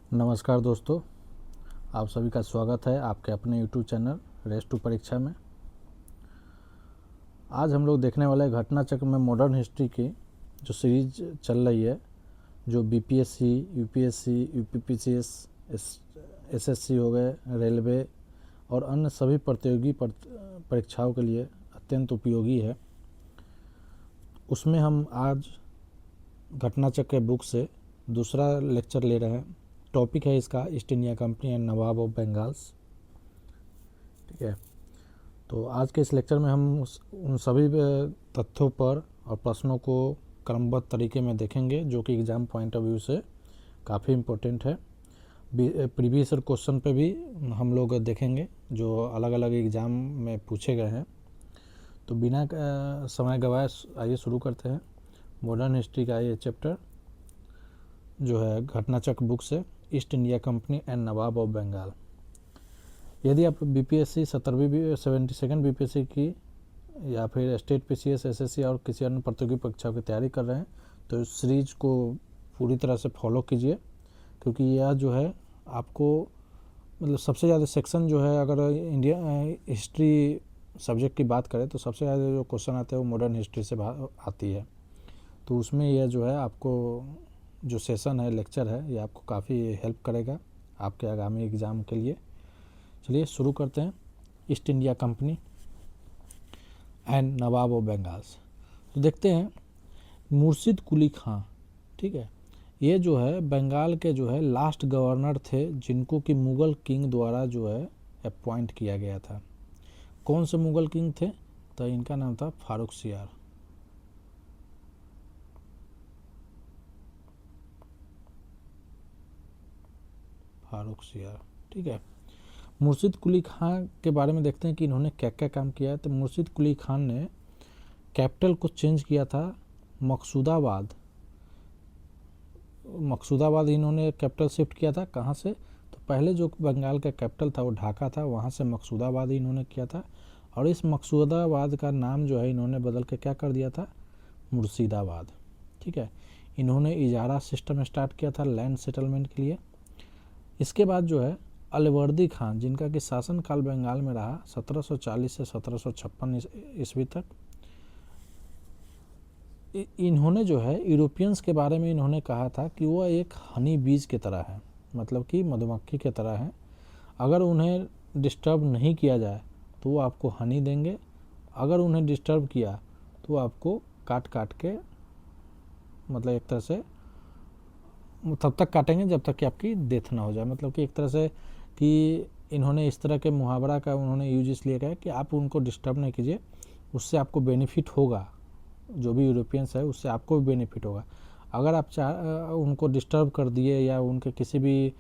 नमस्कार दोस्तों, आप सभी का स्वागत है आपके अपने यूट्यूब चैनल रेस टू परीक्षा में। आज हम लोग देखने वाले घटना चक्र में मॉडर्न हिस्ट्री की जो सीरीज चल रही है, जो बीपीएससी, यूपीएससी, यूपीपीसीएस, एसएससी हो गए, रेलवे और अन्य सभी प्रतियोगी परीक्षाओं के लिए अत्यंत उपयोगी है। उसमें हम आज घटना चक्र बुक से दूसरा लेक्चर ले रहे हैं। टॉपिक है इसका east India Company and nawab of Bengal's. ठीक है, तो आज के इस लेक्चर में हम उन सभी तथ्यों पर और प्रश्नों को क्रमबद्ध तरीके में देखेंगे, जो कि एग्ज़ाम पॉइंट ऑफ व्यू से काफ़ी इम्पोर्टेंट है। प्रीवियस ईयर क्वेश्चन पे भी हम लोग देखेंगे जो अलग अलग एग्ज़ाम में पूछे गए हैं। तो बिना समय गवाए आइए शुरू करते हैं। मॉडर्न हिस्ट्री का ये चैप्टर जो है घटना चक्र बुक से East India Company and nawab of Bengal. यदि आप बीपीएससी 72 बीपीएससी की या फिर स्टेट पीसीएस, एसएससी और किसी अन्य प्रतियोगी परीक्षाओं की तैयारी कर रहे हैं तो इस सीरीज को पूरी तरह से फॉलो कीजिए, क्योंकि यह जो है आपको मतलब सबसे ज़्यादा सेक्शन जो है, अगर इंडिया हिस्ट्री सब्जेक्ट की बात करें तो सबसे ज़्यादा जो क्वेश्चन आते हैं वो मॉडर्न हिस्ट्री से आती है। तो उसमें यह जो है आपको जो सेशन है, लेक्चर है, ये आपको काफ़ी हेल्प करेगा आपके आगामी एग्ज़ाम के लिए। चलिए शुरू करते हैं। East India Company and nawab of Bengal's. तो देखते हैं मुर्शिद कुली खां, ठीक है, ये जो है बंगाल के जो है लास्ट गवर्नर थे, जिनको कि मुग़ल किंग द्वारा जो है अपॉइंट किया गया था। कौन से मुग़ल किंग थे? तो इनका नाम था फारुख सियार। फारुख सियार, ठीक है। मुर्शिद कुली खान के बारे में देखते हैं कि इन्होंने क्या क्या काम किया है। तो मुर्शिद कुली खान ने कैपिटल को चेंज किया था मकसूदाबाद। मकसूदाबाद इन्होंने कैपिटल शिफ्ट किया था। कहाँ से? तो पहले जो बंगाल का कैपिटल था वो ढाका था, वहाँ से मकसूदाबाद इन्होंने किया था। और इस मकसूदाबाद का नाम जो है इन्होंने बदल के क्या कर दिया था? मुर्शिदाबाद। ठीक है। इन्होंने इजारा सिस्टम स्टार्ट किया था लैंड सेटलमेंट के लिए। इसके बाद जो है अलवर्दी खान, जिनका कि शासनकाल बंगाल में रहा 1740 से 1756 ईस्वी तक, इन्होंने जो है यूरोपियंस के बारे में इन्होंने कहा था कि वह एक हनी बीज की तरह है, मतलब कि मधुमक्खी की तरह है। अगर उन्हें डिस्टर्ब नहीं किया जाए तो वो आपको हनी देंगे, अगर उन्हें डिस्टर्ब किया तो आपको काट काट के, मतलब एक तरह से तब तक काटेंगे जब तक कि आपकी डेथ ना हो जाए। मतलब कि एक तरह से कि इन्होंने इस तरह के मुहावरा का उन्होंने यूज इसलिए किया कि आप उनको डिस्टर्ब नहीं कीजिए, उससे आपको बेनिफिट होगा। जो भी यूरोपियंस है उससे आपको भी बेनिफिट होगा। अगर आप उनको डिस्टर्ब कर दिए या उनके किसी भी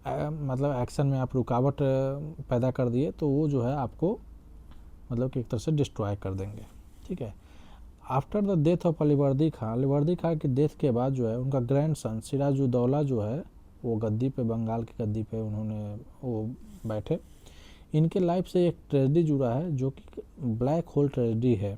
मतलब एक्शन में आप रुकावट पैदा कर दिए तो वो जो है आपको मतलब कि एक तरह से डिस्ट्रॉय कर देंगे। ठीक है। After the death of Alivardi Khan की डेथ के बाद जो है उनका ग्रैंड सन सिराजुद्दौला जो है वो गद्दी पे, बंगाल की गद्दी पे उन्होंने वो बैठे। इनके लाइफ से एक ट्रेजेडी जुड़ा है जो कि ब्लैक होल ट्रेजेडी है,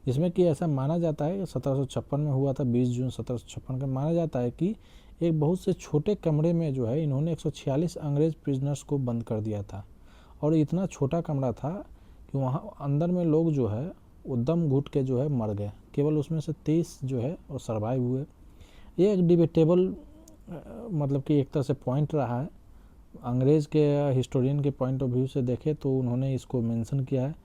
जिसमें कि ऐसा माना जाता है कि 1756 में हुआ था, 20 जून 1756 का। माना जाता है कि एक बहुत से छोटे कमरे में जो है इन्होंने 146 अंग्रेज प्रिजनर्स को बंद कर दिया था। और इतना छोटा कमरा था कि वहाँ अंदर में लोग जो है वो दम घुट के जो है मर गए। केवल उसमें से 30 जो है वो सर्वाइव हुए। ये एक डिबेटेबल मतलब कि एक तरह से पॉइंट रहा है। अंग्रेज के हिस्टोरियन के पॉइंट ऑफ व्यू से देखें तो उन्होंने इसको मेंशन किया है,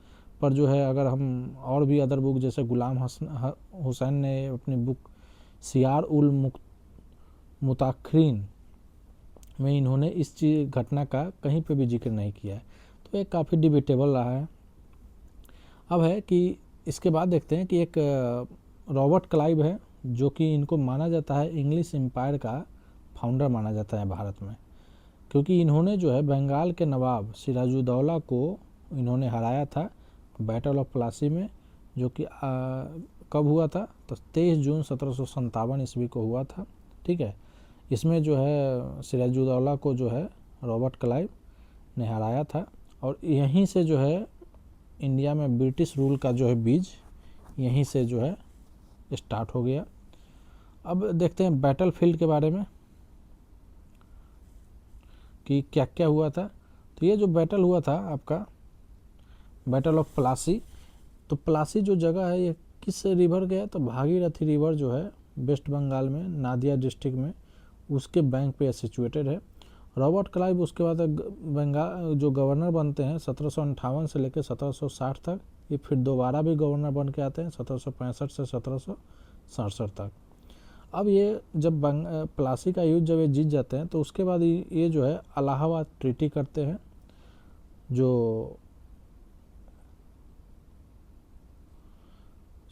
पर जो है अगर हम और भी अदर बुक जैसे गुलाम हुसैन ने अपनी बुक सियार उल मुताखरीन में इन्होंने इस चीज़ घटना का कहीं पे भी जिक्र नहीं किया है। तो ये काफ़ी डिबेटेबल रहा है। अब है कि इसके बाद देखते हैं कि एक रॉबर्ट क्लाइव है, जो कि इनको माना जाता है इंग्लिश एम्पायर का फाउंडर माना जाता है भारत में, क्योंकि इन्होंने जो है बंगाल के नवाब सिराजुद्दौला को इन्होंने हराया था बैटल ऑफ प्लासी में, जो कि कब हुआ था? तो 23 जून 1757 ईस्वी को हुआ था। ठीक है। इसमें जो है सिराजुद्दौला को जो है रॉबर्ट क्लाइव ने हराया था। और यहीं से जो है इंडिया में ब्रिटिश रूल का जो है बीज यहीं से जो है स्टार्ट हो गया। अब देखते हैं बैटल फील्ड के बारे में। कि क्या क्या हुआ था। तो ये जो बैटल हुआ था आपका बैटल ऑफ प्लासी, तो प्लासी जो जगह है ये किस रिवर गया, तो भागीरथी रिवर जो है वेस्ट बंगाल में नादिया डिस्ट्रिक्ट में उसके बैंक पे सिचुएटेड है। रॉबर्ट क्लाइव उसके बाद बंगाल जो गवर्नर बनते हैं 1758 से लेकर 1760 तक, ये फिर दोबारा भी गवर्नर बन के आते हैं 1765 से 1767 तक। अब ये जब प्लासी का युद्ध जब ये जीत जाते हैं तो उसके बाद ये जो है इलाहाबाद ट्रीटी करते हैं, जो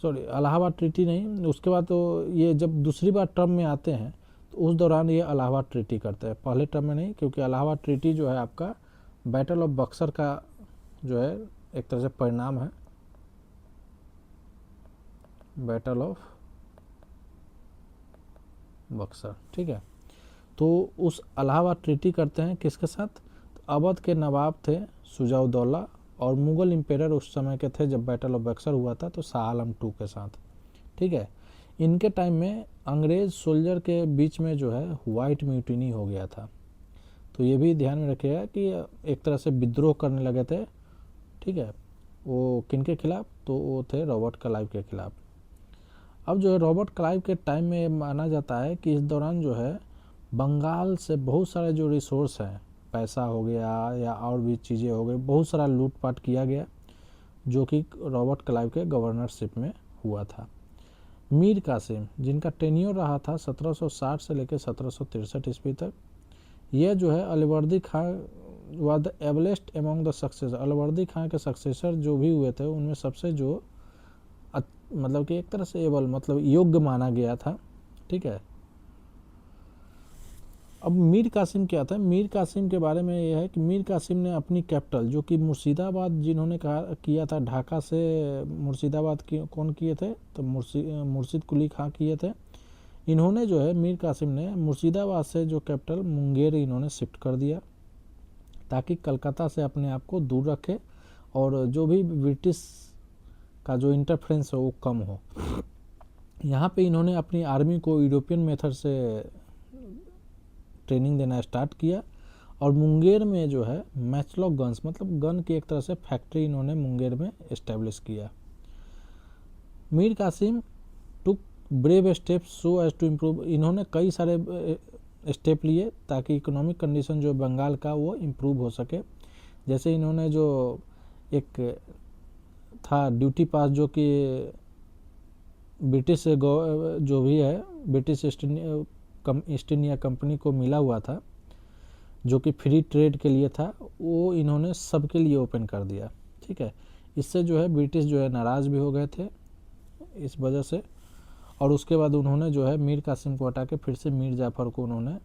इलाहाबाद ट्रीटी नहीं, उसके बाद तो ये जब दूसरी बार टर्म में आते हैं तो उस दौरान ये इलाहाबाद ट्रीटी करते हैं, पहले टर्म में नहीं, क्योंकि इलाहाबाद ट्रीटी जो है आपका बैटल ऑफ बक्सर का जो है एक तरह से परिणाम है। बैटल ऑफ बक्सर, ठीक है। तो उस इलाहाबाद ट्रीटी करते हैं किसके साथ, तो अवध के नवाब थे शुजा-उद-दौला और मुगल एम्पायर उस समय के थे जब बैटल ऑफ बक्सर हुआ था तो शाह आलम II के साथ, ठीक है। इनके टाइम में अंग्रेज सोल्जर के बीच में जो है वाइट म्यूटिनी हो गया था, तो ये भी ध्यान में रखिएगा कि एक तरह से विद्रोह करने लगे थे, ठीक है। वो किनके खिलाफ, तो वो थे रॉबर्ट क्लाइव के खिलाफ। अब जो है रॉबर्ट क्लाइव के टाइम में माना जाता है कि इस दौरान जो है बंगाल से बहुत सारे जो रिसोर्स हैं, पैसा हो गया या और भी चीज़ें हो गई, बहुत सारा लूटपाट किया गया जो कि रॉबर्ट क्लाइव के गवर्नरशिप में हुआ था। मीर कासिम जिनका टेन्योर रहा था 1760 से लेकर 1763 ईस्वी तक, यह जो है Alivardi Khan was the ablest among the successor, Alivardi Khan के सक्सेसर जो भी हुए थे उनमें सबसे जो मतलब कि एक तरह से एबल मतलब योग्य माना गया था, ठीक है। अब मीर कासिम क्या था, मीर कासिम के बारे में यह है कि मीर कासिम ने अपनी कैपिटल जो कि मुर्शिदाबाद जिन्होंने कहा किया था, ढाका से मुर्शिदाबाद की कौन किए थे, तो मुर्शिद कुली खां किए थे। इन्होंने जो है मीर कासिम ने मुर्शिदाबाद से जो कैपिटल मुंगेर इन्होंने शिफ्ट कर दिया ताकि कलकत्ता से अपने आप को दूर रखे और जो भी ब्रिटिश का जो इंटरफेरेंस है वो कम हो। यहाँ पे इन्होंने अपनी आर्मी को यूरोपियन मेथड से ट्रेनिंग देना स्टार्ट किया और मुंगेर में जो है मैचलॉक गन्स मतलब गन की एक तरह से फैक्ट्री इन्होंने मुंगेर में इस्टेब्लिश किया। Mir Qasim took brave steps so as to improve, इन्होंने कई सारे स्टेप लिए ताकि इकोनॉमिक कंडीशन जो बंगाल का वो इम्प्रूव हो सके। जैसे इन्होंने जो एक था ड्यूटी पास जो कि ब्रिटिश जो भी है ब्रिटिश ईस्ट इंडिया कंपनी को मिला हुआ था जो कि फ्री ट्रेड के लिए था, वो इन्होंने सबके लिए ओपन कर दिया, ठीक है। इससे जो है ब्रिटिश जो है नाराज़ भी हो गए थे इस वजह से, और उसके बाद उन्होंने जो है मीर कासिम को हटा के फिर से मीर जाफ़र को उन्होंने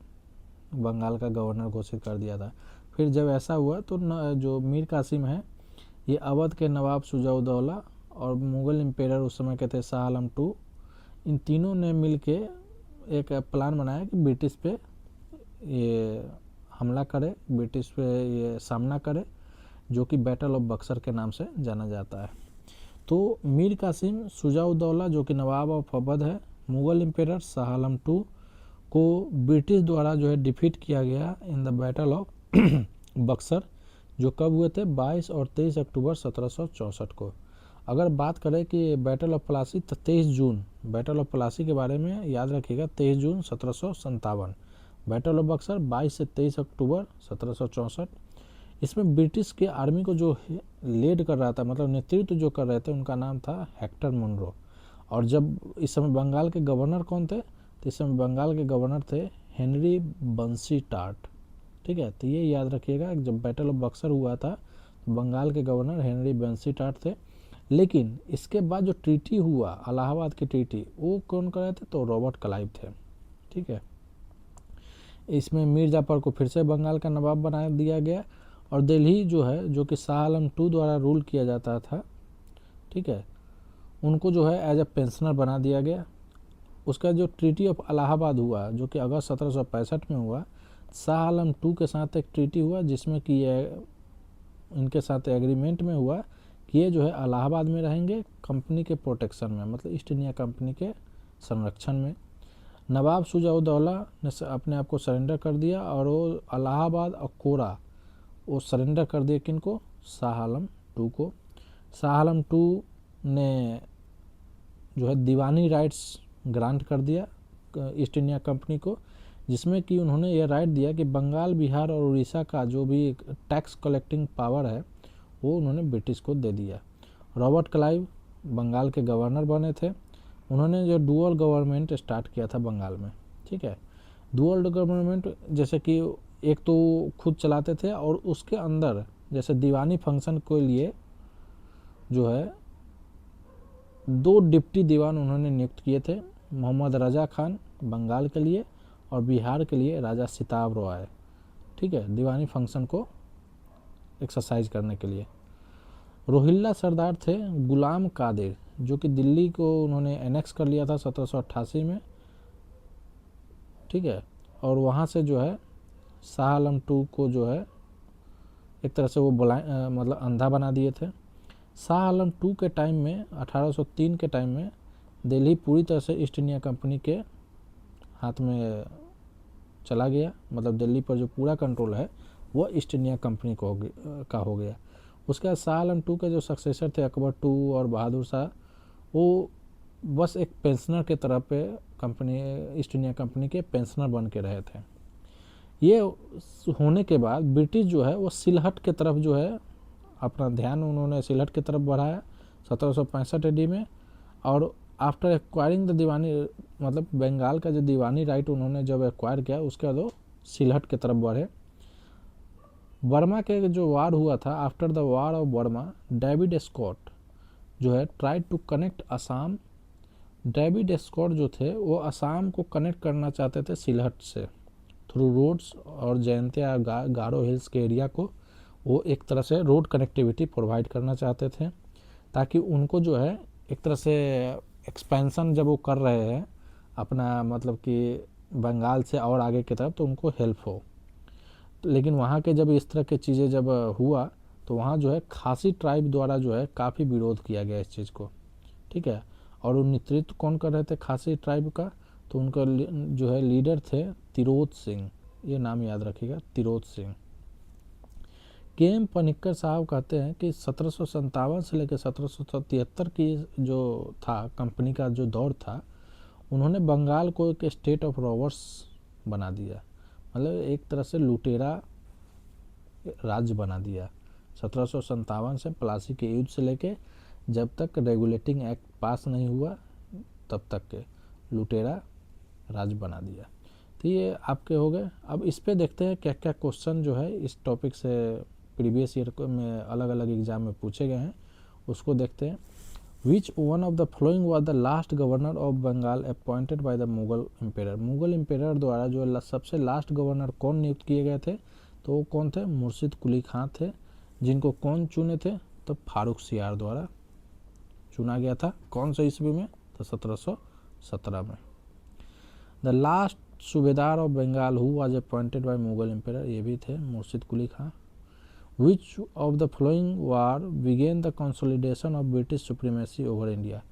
बंगाल का गवर्नर घोषित कर दिया था। फिर जब ऐसा हुआ तो जो मीर कासिम है ये अवध के नवाब शुजा-उद-दौला और मुग़ल एम्पायर उस समय के थे शाह आलम II, इन तीनों ने मिल के एक प्लान बनाया कि ब्रिटिश पे ये हमला करे, ब्रिटिश पे ये सामना करे, जो कि बैटल ऑफ बक्सर के नाम से जाना जाता है। तो मीर कासिम शुजा-उद-दौला जो कि नवाब ऑफ अवध है, मुग़ल एम्पायर शाह आलम II को ब्रिटिश द्वारा जो है डिफीट किया गया इन द बैटल ऑफ बक्सर, जो कब हुए थे 22 और 23 अक्टूबर 1764 को। अगर बात करें कि बैटल ऑफ प्लासी तो 23 जून, बैटल ऑफ प्लासी के बारे में याद रखिएगा 23 जून 1757, बैटल ऑफ बक्सर 22 से 23 अक्टूबर 1764। इसमें ब्रिटिश के आर्मी को जो लीड कर रहा था मतलब नेतृत्व जो कर रहे थे उनका नाम था हेक्टर मुनरो, और जब इस समय बंगाल के गवर्नर कौन थे, तो इस समय बंगाल के गवर्नर थे हेनरी बंसी टाट, ठीक है। तो ये याद रखिएगा जब बैटल ऑफ बक्सर हुआ था तो बंगाल के गवर्नर हेनरी बंसी टाट थे। लेकिन इसके बाद जो ट्रीटी हुआ इलाहाबाद की ट्रीटी वो कौन कर रहे थे, तो रॉबर्ट क्लाइव थे, ठीक है। इसमें मीर जाफ़र को फिर से बंगाल का नवाब बना दिया गया और दिल्ली जो है जो कि शाह आलम II द्वारा रूल किया जाता था, ठीक है, उनको जो है एज ए पेंशनर बना दिया गया। उसका जो ट्रीटी ऑफ इलाहाबाद हुआ जो कि अगस्त 1765 में हुआ, शाह आलम II के साथ एक ट्रीटी हुआ जिसमें कि ये इनके साथ एग्रीमेंट में हुआ कि ये जो है इलाहाबाद में रहेंगे कंपनी के प्रोटेक्शन में, मतलब ईस्ट इंडिया कंपनी के संरक्षण में। नवाब शुजा-उद-दौला ने अपने आप को सरेंडर कर दिया और वो इलाहाबाद और कोरा वो सरेंडर कर दिए किनको, शाह आलम टू को। शाह आलम टू ने जो है दीवानी राइट्स ग्रांट कर दिया ईस्ट इंडिया कंपनी को, जिसमें कि उन्होंने ये राइट दिया कि बंगाल, बिहार और उड़ीसा का जो भी टैक्स कलेक्टिंग पावर है वो उन्होंने ब्रिटिश को दे दिया। रॉबर्ट क्लाइव बंगाल के गवर्नर बने थे। उन्होंने जो डुअल गवर्नमेंट स्टार्ट किया था बंगाल में, ठीक है। डुअल गवर्नमेंट जैसे कि एक तो खुद चलाते थे और उसके अंदर जैसे दीवानी फंक्शन के लिए जो है 2 डिप्टी दीवान उन्होंने नियुक्त किए थे, मोहम्मद रजा खान बंगाल के लिए और बिहार के लिए राजा सिताब रॉय, ठीक है, दीवानी फंक्शन को एक्सरसाइज करने के लिए। रोहिल्ला सरदार थे गुलाम कादिर, जो कि दिल्ली को उन्होंने एनेक्स कर लिया था 1788 में, ठीक है। और वहाँ से जो है शाह आलम टू को जो है एक तरह से वो मतलब अंधा बना दिए थे। शाह आलम टू के टाइम में 1803 के टाइम में दिल्ली पूरी तरह से ईस्ट इंडिया कंपनी के हाथ में चला गया, मतलब दिल्ली पर जो पूरा कंट्रोल है वो ईस्ट इंडिया कंपनी का हो गया। उसके बाद शाह आलम टू के जो सक्सेसर थे अकबर टू और बहादुर शाह, वो बस एक पेंशनर के तरह पे कंपनी ईस्ट इंडिया कंपनी के पेंशनर बन के रहे थे। ये होने के बाद ब्रिटिश जो है वो सिलहट के तरफ जो है अपना ध्यान उन्होंने सिलहट की तरफ बढ़ाया 1765 AD में। और आफ्टर एक्वायरिंग द दीवानी, मतलब बंगाल का जो दीवानी राइट उन्होंने जब एक्वायर किया उसके बाद वो सिलहट की तरफ बढ़े। बर्मा के जो वार हुआ था, after the war of Burma, David Scott जो है try to connect Assam. David Scott जो थे वो असम को कनेक्ट करना चाहते थे सिलहट से थ्रू रोड्स, और जयंतिया गारो हिल्स के एरिया को वो एक तरह से रोड कनेक्टिविटी प्रोवाइड करना चाहते थे, ताकि उनको जो है एक तरह से एक्सपेंशन जब वो कर रहे हैं अपना, मतलब कि बंगाल से और आगे की तरफ, तो उनको हेल्प हो। लेकिन वहाँ के जब इस तरह की चीज़ें जब हुआ तो वहाँ जो है खासी ट्राइब द्वारा जो है काफ़ी विरोध किया गया इस चीज़ को, ठीक है। और वो नेतृत्व कौन कर रहे थे खासी ट्राइब का, तो उनका जो है लीडर थे तिरोत सिंह, ये नाम याद रखिएगा, तिरोत सिंह। के एम पनिक्कर साहब कहते हैं कि 1757 से लेकर 1773 की जो था कंपनी का जो दौर था, उन्होंने बंगाल को एक स्टेट ऑफ रॉबर्स बना दिया, मतलब एक तरह से लुटेरा राज्य बना दिया। 1757 से प्लासी के युद्ध से लेके जब तक रेगुलेटिंग एक्ट पास नहीं हुआ तब तक के लुटेरा राज्य बना दिया। तो ये आपके हो गए। अब इस पे देखते हैं क्या क्या क्वेश्चन जो है इस टॉपिक से प्रीवियस ईयर में अलग अलग एग्जाम में पूछे गए हैं, उसको देखते हैं। Which one of the following was the last governor of Bengal appointed by the Mughal emperor. Mughal emperor द्वारा जो सबसे लास्ट गवर्नर कौन नियुक्त किए गए थे, तो वो कौन थे, मुर्शिद कुली खां थे, जिनको कौन चुने थे, तो फारूक सियार द्वारा चुना गया था। कौन सा ईस्वी में, तो 1717 में। The last subedar of Bengal who was appointed by Mughal emperor, ये भी थे Murshid Quli Khan. Which of the following war began the consolidation of British supremacy over India.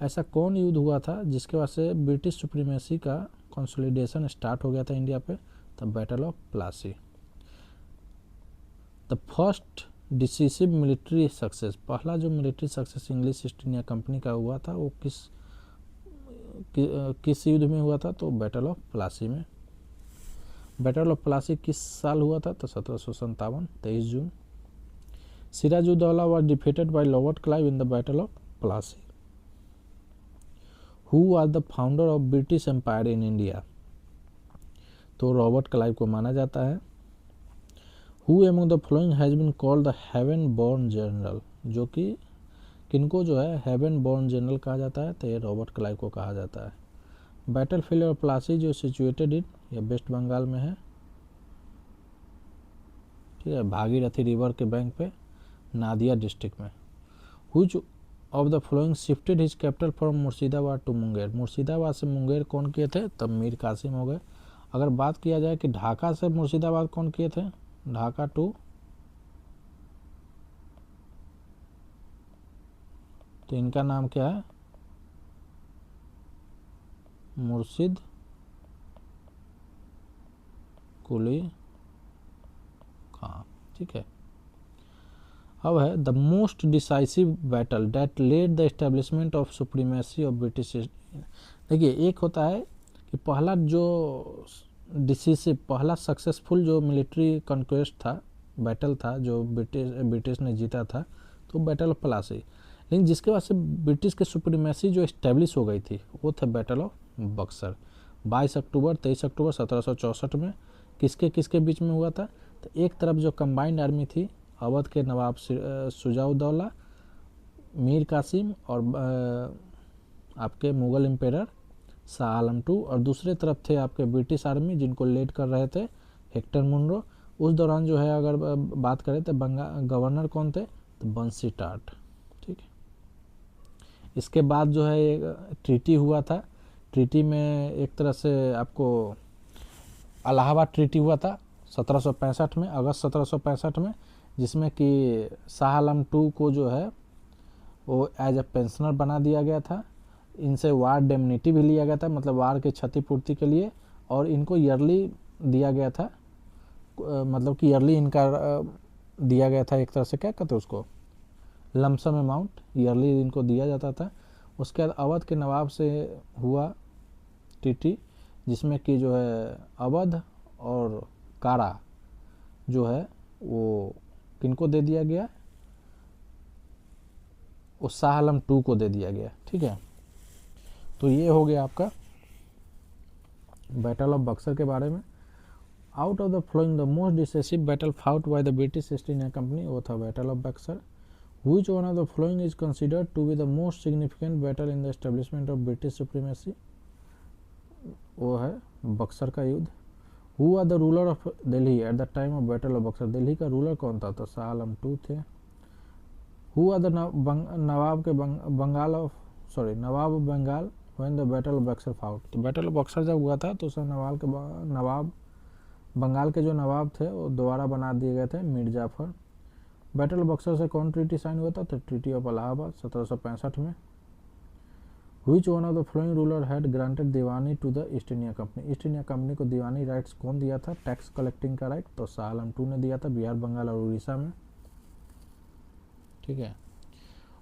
ऐसा कौन युद्ध हुआ था जिसके वजह से ब्रिटिश सुप्रीमेसी का कंसोलिडेशन स्टार्ट हो गया था इंडिया पे, the battle of Plassey. The first decisive military success, पहला जो military success English East India company का हुआ था वो किस युद्ध में हुआ था, तो बैटल ऑफ प्लासी में। बैटल ऑफ प्लासी किस साल हुआ था, तो 1757 23 जून। Sirajuddaulah was defeated by Robert Clive in the battle of Plassey. Who was the founder of British empire in India, तो रॉबर्ट क्लाइव को माना जाता है। Who among the following has been called the heaven born general, जो कि किनको जो है हेवन बोर्न जनरल कहा जाता है, तो ये रॉबर्ट क्लाइव को कहा जाता है। बैटल फील्ड ऑफ प्लासी जो सिचुएटेड इन, ये वेस्ट बंगाल में है, ठीक है, भागीरथी रिवर के बैंक पे, नादिया डिस्ट्रिक्ट में। Which of the following shifted his capital from Murshidabad to Munger, Murshidabad से मुंगेर कौन किए थे, तब मीर कासिम हो गए। अगर बात किया जाए कि ढाका से मुर्शिदाबाद कौन किए थे, ढाका टू, तो इनका नाम क्या है, मुर्शिद कुली खां। ठीक है, अब है the most decisive battle that led the establishment of supremacy of British. देखिए, एक होता है कि पहला जो डिसिसिव, पहला सक्सेसफुल जो मिलिट्री कॉन्क्वेस्ट था, बैटल था जो ब्रिटिश ने जीता था, तो बैटल ऑफ प्लासी। लेकिन जिसके वजह से ब्रिटिश के सुप्रीमेसी जो इस्टेब्लिश हो गई थी वो था बैटल ऑफ बक्सर। 22 अक्टूबर 23 अक्टूबर 1764 में किसके किसके बीच में हुआ था? तो एक तरफ जो कंबाइंड आर्मी थी, अवध के नवाब शुजाउद्दौला, मीर कासिम और आपके मुग़ल एम्पेरर शाह आलम II, और दूसरे तरफ थे आपके ब्रिटिश आर्मी जिनको लीड कर रहे थे हेक्टर मुनरो। उस दौरान जो है अगर बात करें तो गवर्नर कौन थे? तो बंसी टाट। ठीक है, इसके बाद जो है एक ट्रीटी हुआ था। ट्रीटी में एक तरह से आपको इलाहाबाद ट्रीटी हुआ था 1765 में, अगस्त 1765 में, जिसमें कि शाह आलम II को जो है वो एज ए पेंशनर बना दिया गया था। इनसे वार डेमनिटी भी लिया गया था, मतलब वार के क्षतिपूर्ति के लिए, और इनको ईयरली दिया गया था, मतलब कि ईयरली इनका दिया गया था, एक तरह से क्या कहते हैं उसको, लमसम अमाउंट ईयरली इनको दिया जाता था। उसके बाद अवध के नवाब से हुआ ट्रीटी, जिसमें कि जो है अवध और कारा जो है वो किनको दे दिया गया? वो शाह आलम II को दे दिया गया। ठीक है, तो ये हो गया आपका बैटल ऑफ बक्सर के बारे में। Out of the flowing the most decisive battle fought by the British east India company, वो था battle of Buxar. Which one of the following is considered to be the most significant battle in the establishment of British supremacy? वो है बक्सर का युद्ध। Who are the ruler of Delhi at the time of battle of Buxar? Delhi का ruler कौन था? तो Shah Alam II थे। Who are the nawab के Bengal of nawab of Bengal when the battle of Buxar fought? तो बैटल ऑफ बक्सर जब हुआ था तो उसमें नवाब बंगाल के जो नवाब थे वो दोबारा बना दिए गए थे, मीर जाफर। बैटल ऑफ बक्सर से कौन ट्रीटी साइन हुआ था? तो ट्रीटी ऑफ इलाहाबाद 1765 में। Which one of the following ruler had granted diwani to the East India Company? East India Company को दीवानी राइट्स कौन दिया था, टैक्स कलेक्टिंग का राइट? तो शाह आलम II ने दिया था, बिहार, बंगाल और उड़ीसा में। ठीक है,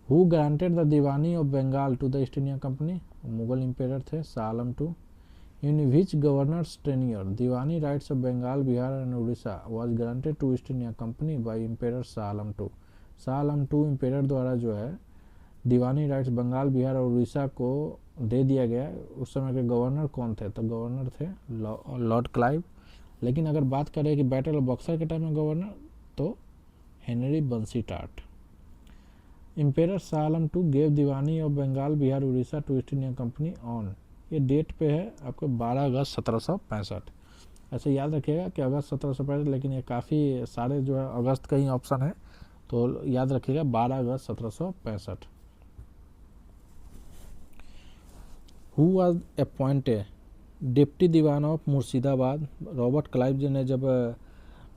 Who granted the diwani of Bengal to the East India Company? Mughal emperor थे Shah Alam II। In which governor's tenure diwani rights of Bengal, Bihar and Orissa was granted to East India Company by Emperor Shah Alam II? Shah Alam II emperor द्वारा जो है दीवानी राइट्स बंगाल, बिहार और उड़ीसा को दे दिया गया। उस समय के गवर्नर कौन थे? तो गवर्नर थे लॉर्ड क्लाइव। लेकिन अगर बात करें कि बैटल ऑफ बक्सर के टाइम में गवर्नर, तो हेनरी बंसी टाट। Emperor Shah Alam II gave diwani of Bengal, Bihar, Orissa to East India Company on, ये डेट पे है आपको 12 अगस्त 1765। ऐसे याद रखिएगा कि अगस्त 1765, लेकिन ये काफ़ी सारे जो है अगस्त का ही ऑप्शन है, तो याद रखिएगा 12 अगस्त 1765। Who was appointed deputy Diwan of Murshidabad? Robert Clive ji ने जब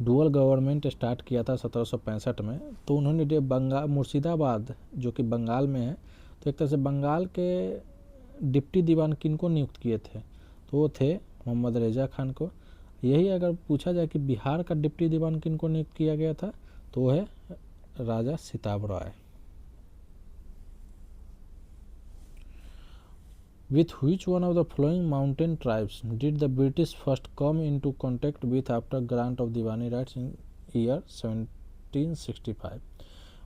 डुअल गवर्नमेंट स्टार्ट किया था 1765 में, तो उन्होंने मुर्शिदाबाद जो कि बंगाल में है, तो एक तरह से बंगाल के डिप्टी दीवान किनको नियुक्त किए थे? तो वो थे मोहम्मद रेजा खान को। यही अगर पूछा जाए कि बिहार का डिप्टी दीवान किनको नियुक्त किया गया था, तो वो है राजा सिताब राय। With which one of the following mountain tribes did the British first come into contact with after grant of Deewani rights in year 1765?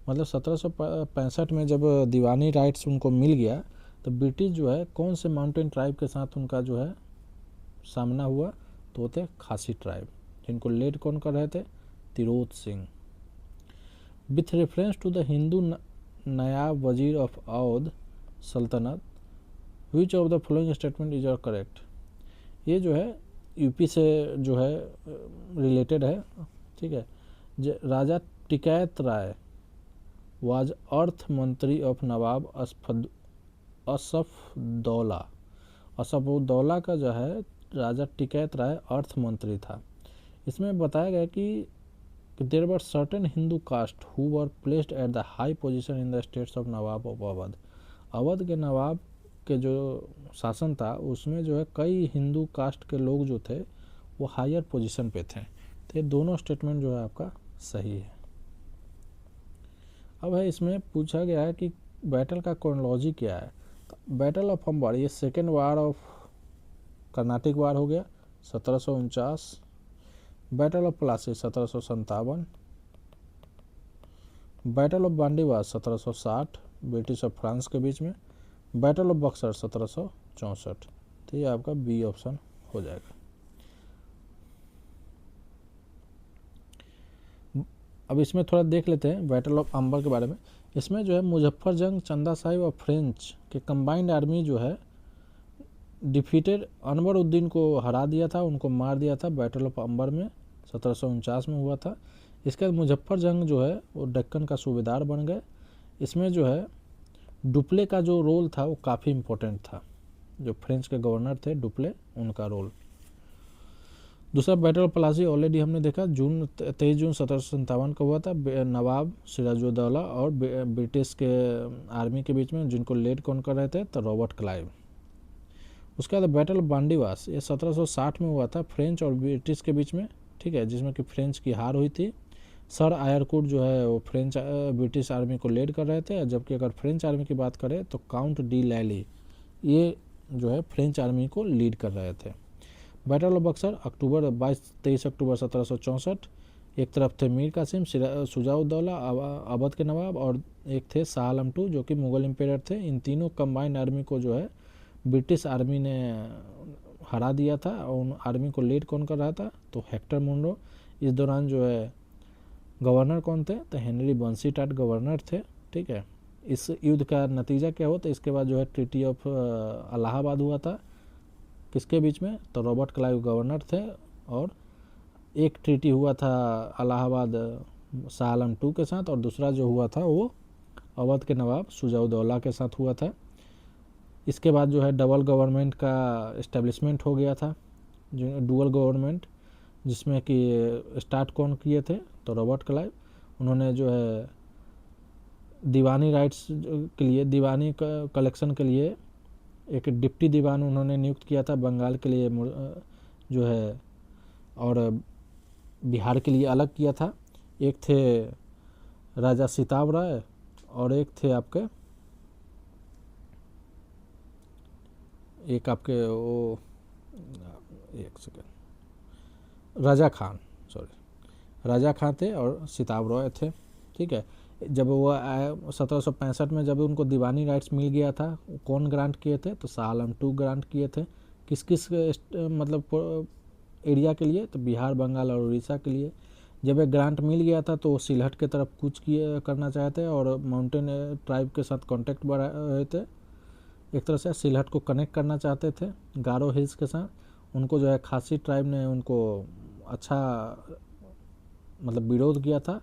मतलब 1765 में जब दीवानी राइट्स उनको मिल गया, तो ब्रिटिश जो है कौन से माउंटेन ट्राइब के साथ उनका जो है सामना हुआ? तो थे खासी ट्राइब, जिनको लीड कौन कर रहे थे? Tirot Singh. With reference to the Hindu Nayab wazir of Awadh sultanate, which of the following statement is are correct? ये जो है यूपी से जो है रिलेटेड है। ठीक है, राजा टिकैत राय वाज अर्थ मंत्री ऑफ नवाब असफउद्दौला। असफउद्दौला का जो है राजा टिकैत राय अर्थ मंत्री था। इसमें बताया गया कि there were certain Hindu caste who were placed at the high position in the states of nawab of Awadh. Awadh के नवाब के जो शासन था उसमें जो है कई हिंदू कास्ट के लोग जो थे वो हायर पोजीशन पे थे। तो ये दोनों स्टेटमेंट जो है आपका सही है। अब है इसमें पूछा गया है कि बैटल का क्रोनोलॉजी क्या है। तो बैटल ऑफ अंबर ये second war of Carnatic war हो गया 1749, battle of Plassey 1757, battle of Wandiwash 1760 British और फ्रांस के बीच में, बैटल ऑफ बक्सर 1764। तो ये आपका बी ऑप्शन हो जाएगा। अब इसमें थोड़ा देख लेते हैं बैटल ऑफ अंबर के बारे में। इसमें जो है मुजफ्फर जंग, चंदा साहिब और फ्रेंच के कंबाइंड आर्मी जो है डिफीटेड अनवर उद्दीन को हरा दिया था, उनको मार दिया था बैटल ऑफ अंबर में 1749 में हुआ था। इसके बाद मुजफ्फर जंग जो है वो दक्कन का सूबेदार बन गए। इसमें जो है डुप्ले का जो रोल था वो काफ़ी इम्पोर्टेंट था, जो फ्रेंच के गवर्नर थे डुप्ले, उनका रोल। दूसरा बैटल ऑफ प्लासी ऑलरेडी हमने देखा, 23 जून 1757 को हुआ था, नवाब सिराजुद्दौला और ब्रिटिश के आर्मी के बीच में, जिनको लीड कौन कर रहे थे, तो रॉबर्ट क्लाइव। उसके बाद बैटल ऑफ बांडीवास ये 1760 में हुआ था, फ्रेंच और ब्रिटिश के बीच में, ठीक है, जिसमें कि फ्रेंच की हार हुई थी। सर आयरकुट जो है वो फ्रेंच ब्रिटिश आर्मी को लीड कर रहे थे, जबकि अगर फ्रेंच आर्मी की बात करें तो काउंट डी लैली ये जो है फ्रेंच आर्मी को लीड कर रहे थे। बैटल ऑफ बक्सर अक्टूबर 23 अक्टूबर 1764, एक तरफ थे मीर कासिम शुजाउद्दौला अवध के नवाब, और एक थे शाह आलम II जो कि मुगल एम्पायर थे। इन तीनों कंबाइंड आर्मी को जो है ब्रिटिश आर्मी ने हरा दिया था, और उन आर्मी को लीड कौन कर रहा था, तो हेक्टर मुनरो। इस दौरान जो है गवर्नर कौन थे, तो हेनरी बंसीटाट गवर्नर थे, ठीक है। इस युद्ध का नतीजा क्या हो, तो इसके बाद जो है ट्रीटी ऑफ इलाहाबाद हुआ था, किसके बीच में, तो रॉबर्ट क्लाइव गवर्नर थे, और एक ट्रीटी हुआ था इलाहाबाद शाह आलम II के साथ, और दूसरा जो हुआ था वो अवध के नवाब शुजाउद्दौला के साथ हुआ था। इसके बाद जो है डबल गवर्नमेंट का इस्टेब्लिशमेंट हो गया था, जो डुअल गवर्नमेंट, जिसमें कि स्टार्ट कौन किए थे, तो रॉबर्ट क्लाइव। उन्होंने जो है दीवानी राइट्स के लिए, दीवानी कलेक्शन के लिए एक डिप्टी दीवान उन्होंने नियुक्त किया था बंगाल के लिए जो है, और बिहार के लिए अलग किया था। एक थे राजा सीताब राय, और एक थे आपके वो एक सेकेंड राजा खान, सॉरी राजा खान थे और सीताब रॉय थे, ठीक है। जब वो 1765 में जब उनको दीवानी राइट्स मिल गया था, कौन ग्रांट किए थे, तो शाह आलम II ग्रांट किए थे। किस किस मतलब एरिया के लिए, तो बिहार, बंगाल और उड़ीसा के लिए। जब एक ग्रांट मिल गया था तो वो सिलहट के तरफ कूच करना चाहते और माउंटेन ट्राइब के साथ कांटेक्ट बढ़ा रहे थे, एक तरह से सिलहट को कनेक्ट करना चाहते थे गारो हिल्स के साथ। उनको जो है खासी ट्राइब ने उनको अच्छा मतलब विरोध किया था,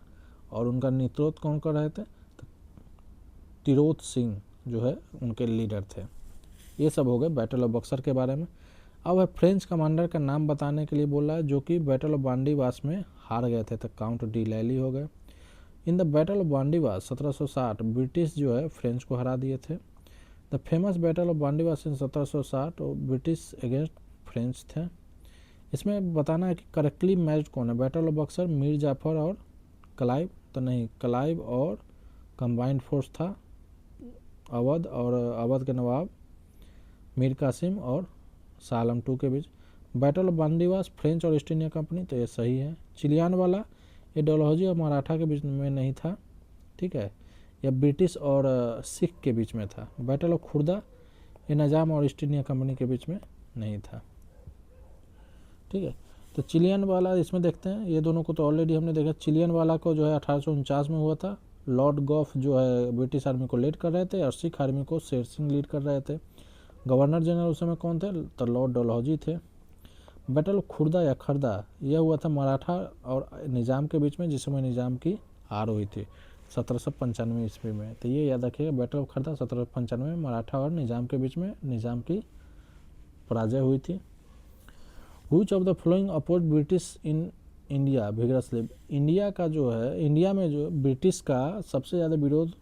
और उनका नेतृत्व कौन कर रहे थे, तो तिरोत सिंह जो है उनके लीडर थे। ये सब हो गए बैटल ऑफ बक्सर के बारे में। अब है फ्रेंच कमांडर का नाम बताने के लिए बोल रहा है, जो कि बैटल ऑफ बांडीवास में हार गए थे, तो काउंट डी लैली हो गए। In the battle of Wandiwash 1760 British जो है फ्रेंच को हरा दिए थे। The famous battle of Wandiwash in 1760 और ब्रिटिश अगेंस्ट फ्रेंच थे। इसमें बताना है कि करेक्टली मैच्ड कौन है, बैटल ऑफ बक्सर मीर जाफर और क्लाइव, तो नहीं, क्लाइव और कंबाइंड फोर्स था अवध, और अवध के नवाब मीर कासिम और शाह आलम II के बीच। बैटल ऑफ बांडीवास फ्रेंच और ईस्ट इंडिया कंपनी, तो ये सही है। चिलियान वाला ये डलहौजी और मराठा के बीच में नहीं था, ठीक है, यह ब्रिटिश और सिख के बीच में था। बैटल ऑफ खुर्दा ये निजाम और ईस्ट इंडिया कंपनी के बीच में नहीं था, ठीक है। तो चिलियन वाला इसमें देखते हैं, ये दोनों को तो ऑलरेडी हमने देखा। चिलियन वाला को जो है 1849 में हुआ था। लॉर्ड गॉफ जो है ब्रिटिश आर्मी को लीड कर रहे थे, और सिख आर्मी को शेर सिंह लीड कर रहे थे। गवर्नर जनरल उस समय कौन थे, तो लॉर्ड डलहौजी थे। बैटल ऑफ खुर्दा या खरदा यह हुआ था मराठा और निज़ाम के बीच में, जिस समय निज़ाम की हार हुई थी 1795 ईस्वी में। तो ये याद रखिएगा, बैटल ऑफ खरदा 1795 में मराठा और निज़ाम के बीच में निज़ाम की पराजय हुई थी। Which of the following oppose British in India vigorously, India का जो है, इंडिया में जो ब्रिटिश का सबसे ज़्यादा विरोध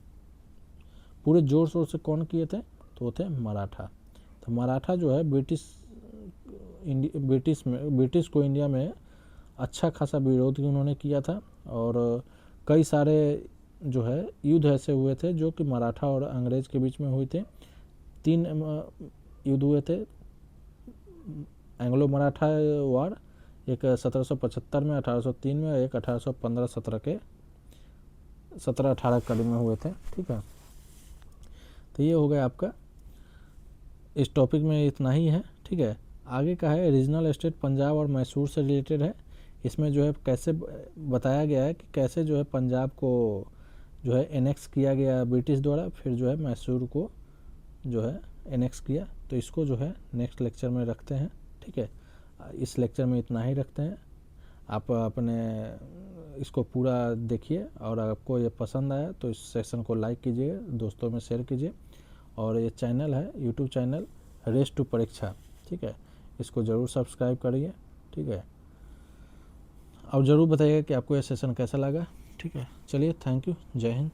पूरे जोर शोर से कौन किए थे, तो वो थे मराठा। तो मराठा जो है ब्रिटिश ब्रिटिश को इंडिया में अच्छा खासा विरोध उन्होंने किया था। और कई सारे जो है युद्ध ऐसे हुए थे जो कि मराठा और अंग्रेज़ के बीच में हुए थे। 3 युद्ध हुए थे, एंग्लो मराठा वार, एक 1775 में, 1803 में, एक 1815-17 के 17-18 कड़ी में हुए थे। ठीक है, तो ये हो गया आपका, इस टॉपिक में इतना ही है। ठीक है, आगे का है रीजनल स्टेट पंजाब और मैसूर से रिलेटेड है। इसमें जो है कैसे बताया गया है कि कैसे जो है पंजाब को जो है एनेक्स किया गया ब्रिटिश द्वारा, फिर जो है मैसूर को जो है एनेक्स किया। तो इसको जो है नेक्स्ट लेक्चर में रखते हैं। ठीक है, इस लेक्चर में इतना ही रखते हैं। आप अपने इसको पूरा देखिए और आपको ये पसंद आया तो इस सेशन को लाइक कीजिए, दोस्तों में शेयर कीजिए। और ये चैनल है यूट्यूब चैनल रेस टू परीक्षा। ठीक है, इसको ज़रूर सब्सक्राइब करिए। ठीक है, और ज़रूर बताइएगा कि आपको ये सेशन कैसा लगा। ठीक है, चलिए, थैंक यू, जय हिंद।